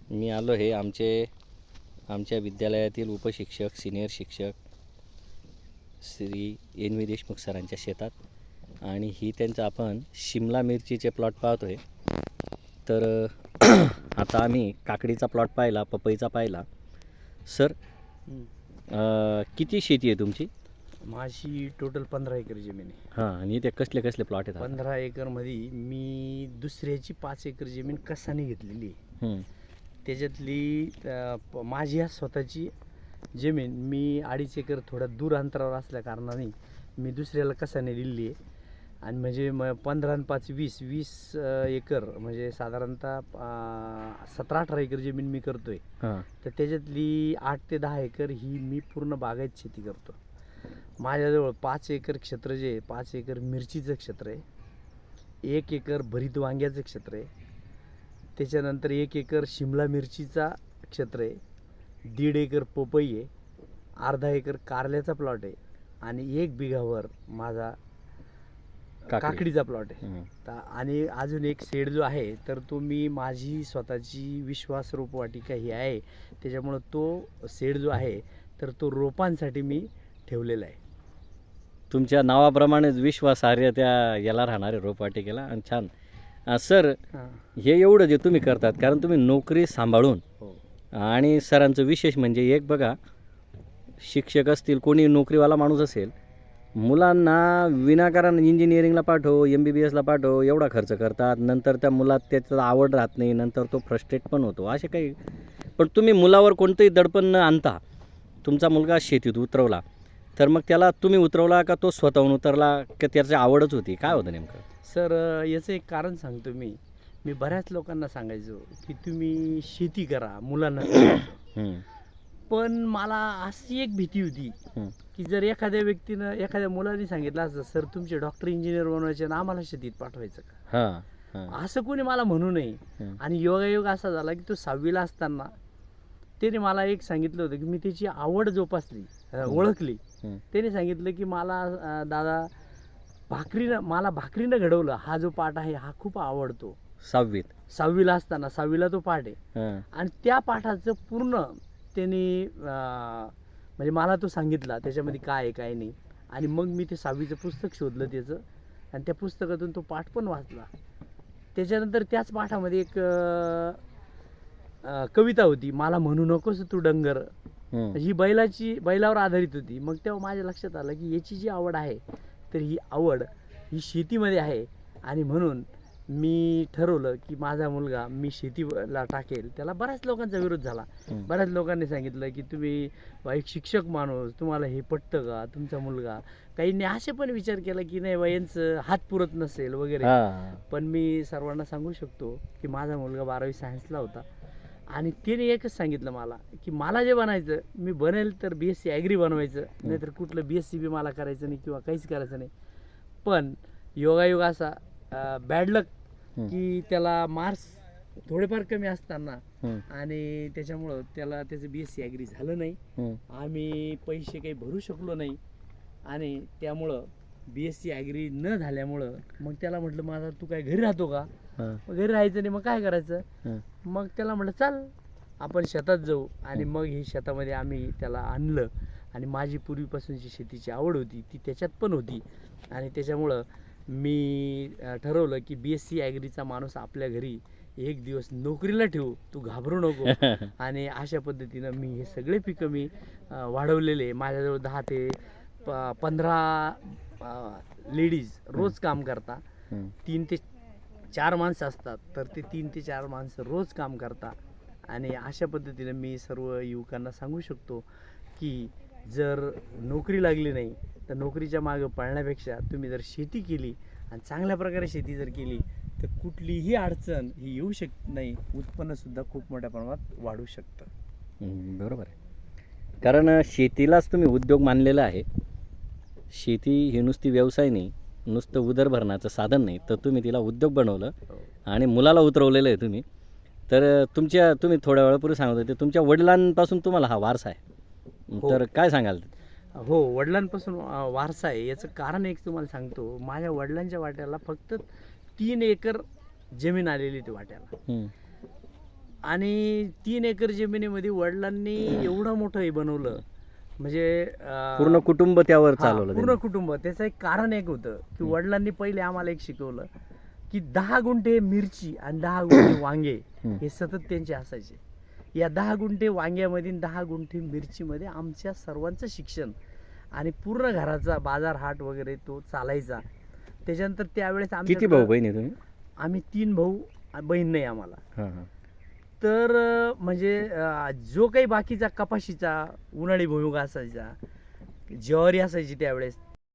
मी आलो हे आमच्या विद्यालयातील उपशिक्षक सिनियर शिक्षक श्री एन व्ही देशमुख सरांच्या शेतात आणि ही त्यांचं आपण शिमला मिरचीचे प्लॉट पाहतोय. तर आता आम्ही काकडीचा प्लॉट पाहिला, पपईचा पाहिला. सर किती शेती आहे तुमची? माझी टोटल 15 एकर जमीन आहे. हां, आणि ते कसले कसले प्लॉट आहेत? 15 एकरमध्ये मी दुसऱ्याची 5 एकर जमीन कसाने घेतलेली आहे. त्याच्यातली माझी ह्या स्वतःची जमीन मी 2.5 एकर थोडा दूर अंतरावर असल्या कारणाने मी दुसऱ्याला कसाने दिलेली आहे. आणि म्हणजे 15 आणि 5 20 एकर म्हणजे साधारणतः 17-18 एकर जमीन मी करतोय. तर त्याच्यातली 8 ते 10 एकर ही मी पूर्ण बागायत शेती करतो. माझ्याजवळ 5 एकर क्षेत्र जे आहे, 5 एकर मिरचीचं क्षेत्र आहे, 1 एकर भरीत वांग्याचं क्षेत्र आहे, त्याच्यानंतर 1 एकर शिमला मिरचीचा क्षेत्र आहे, 1.5 एकर पपई आहे, अर्धा एकर कारल्याचा प्लॉट आहे आणि 1 बिघावर माझा काकडीचा प्लॉट आहे. आणि अजून एक शेड जो आहे तर तो मी माझी स्वतःची विश्वास रोपवाटिका ही आहे, त्याच्यामुळं तो शेड जो आहे तर तो रोपांसाठी मी ठेवलेला आहे. तुमच्या नावाप्रमाणेच विश्वासार्ह त्या याला राहणारे रोपवाटिकेला. आणि छान सर, हे एवढं जे तुम्ही करतात, कारण तुम्ही नोकरी सांभाळून आणि सरांचं विशेष म्हणजे एक बघा, शिक्षक असतील, कोणी नोकरीवाला माणूस असेल, मुलांना विनाकारण इंजिनिअरिंगला पाठव, MBBSला पाठव एवढा खर्च करतात. नंतर त्या मुलात त्याचं आवड राहत नाही, नंतर तो फ्रस्ट्रेट पण होतो असे काही. पण तुम्ही मुलावर कोणतंही दडपण न आणता तुमचा मुलगा शेतीत उतरवला, तर मग त्याला तुम्ही उतरवला का तो स्वतःहून उतरला का त्याची आवडच होती? काय होतं नेमकं? सर याचं एक कारण सांगतो मी बऱ्याच लोकांना सांगायचो की तुम्ही शेती करा मुलांना सांगायचो. पण मला अशी एक भीती होती की जर एखाद्या व्यक्तीनं एखाद्या मुलाने सांगितलं असं, सर तुमचे डॉक्टर इंजिनियर बनवायचे ना, आम्हाला शेतीत पाठवायचं का, असं कोणी मला म्हणू नये. आणि योगायोग असा झाला की तो 6वीला असताना त्याने मला एक सांगितलं होतं की मी त्याची आवड जोपासली, ओळखली. त्याने सांगितलं की मला दादा मला भाकरीनं घडवलं हा जो पाठ आहे हा खूप आवडतो. 6वीला असताना 6वीला तो पाठ आहे. आणि त्या पाठाचं पूर्ण त्याने म्हणजे मला तो सांगितला त्याच्यामध्ये काय आहे काय नाही. आणि मग मी ते 6वीचं पुस्तक शोधलं त्याचं आणि त्या पुस्तकातून तो पाठ पण वाचला. त्याच्यानंतर त्याच पाठामध्ये एक कविता होती, मला म्हणू नकोस तू डंगर, ही बैलावर आधारित होती. मग तेव्हा माझ्या लक्षात आलं की याची जी आवड आहे तर ही आवड ही शेतीमध्ये आहे. आणि म्हणून मी ठरवलं की माझा मुलगा मी शेतीला टाकेल. त्याला बऱ्याच लोकांचा विरोध झाला. बऱ्याच लोकांनी सांगितलं की तुम्ही एक शिक्षक माणूस, तुम्हाला हे पटतं का तुमचा मुलगा. काहींनी असे पण विचार केला की नाही वयांचं हात पुरत नसेल वगैरे. पण मी सर्वांना सांगू शकतो की माझा मुलगा 12वी सायन्सला होता आणि त्याने एकच सांगितलं मला की मला जे बनायचं मी बनेल तर BSc ॲग्री बनवायचं, नाहीतर कुठलं BSc बी मला करायचं नाही किंवा काहीच करायचं नाही. पण योगायोग असा बॅड लक की त्याला मार्क्स थोडेफार कमी असताना आणि त्याच्यामुळं त्याला त्याचं BSc ॲग्री झालं नाही. आम्ही पैसे काही भरू शकलो नाही आणि त्यामुळं BSc ॲग्री न झाल्यामुळं मग त्याला म्हटलं माझा तू काय घरी राहतो का, घरी राहायचं नाही मग काय करायचं. मग त्याला म्हटलं चल आपण शेतात जाऊ. आणि मग ही शेतामध्ये आम्ही त्याला आणलं आणि माझी पूर्वीपासूनची शेतीची आवड होती ती त्याच्यात पण होती. आणि त्याच्यामुळं मी ठरवलं की BSc ॲग्रीचा माणूस आपल्या घरी एक दिवस नोकरीला ठेवू, तू घाबरू नको. आणि अशा पद्धतीनं मी हे सगळे पिकं मी वाढवलेले. माझ्याजवळ 10 ते 15 लेडीज रोज काम करता. 3 ते 4 माणसं असतात तर ते 3 ते 4 माणसं रोज काम करता. आणि अशा पद्धतीनं मी सर्व युवकांना सांगू शकतो की जर नोकरी लागली नाही तर नोकरीच्या मागं पळण्यापेक्षा तुम्ही जर शेती केली आणि चांगल्या प्रकारे शेती जर केली तर कुठलीही अडचण ही येऊ शकत नाही. उत्पन्नसुद्धा खूप मोठ्या प्रमाणात वाढू शकतं. बरोबर आहे, कारण शेतीलाच तुम्ही उद्योग मानलेला आहे. शेती ही नुसती व्यवसाय नाही, नुसतं उदरभरणाचं साधन नाही, तर तुम्ही तिला उद्योग बनवलं आणि मुलाला उतरवलेलं आहे तुम्ही. तर तुम्ही थोड्या वेळापूर्वी सांगत होते तुमच्या वडिलांपासून तुम्हाला हा वारसा आहे. तर काय सांगाल? हो, वडिलांपासून वारसा आहे. याचं कारण एक तुम्हाला सांगतो. माझ्या वडिलांच्या वाट्याला फक्त 3 एकर जमीन आलेली ती वाट्याला. आणि 3 एकर जमिनीमध्ये वडिलांनी एवढं मोठं हे बनवलं, म्हणजे पूर्ण कुटुंब त्यावर हा, चालवलं पूर्ण त्यांनी. कुटुंब. त्याचं एक कारण एक होतं की वडिलांनी पहिले आम्हाला एक शिकवलं की 10 गुंठे मिरची आणि 10 गुंठे वांगे हम्म. हे सतत त्यांचे असायचे. या 10 गुंठे वांग्यामध्ये आणि 10 गुंठे मिरचीमध्ये आमच्या सर्वांचं शिक्षण आणि पूर्ण घराचा बाजार हाट वगैरे तो चालायचा. त्याच्यानंतर त्यावेळेस किती आमच्याकडं- भाऊ बहिणी तुम्ही? आम्ही 3 भाऊ, बहीण नाही आम्हाला. हां हां. तर म्हणजे जो काही बाकीचा कपाशीचा उन्हाळी भुईमुग असायचा, ज्वारी असायची त्यावेळेस,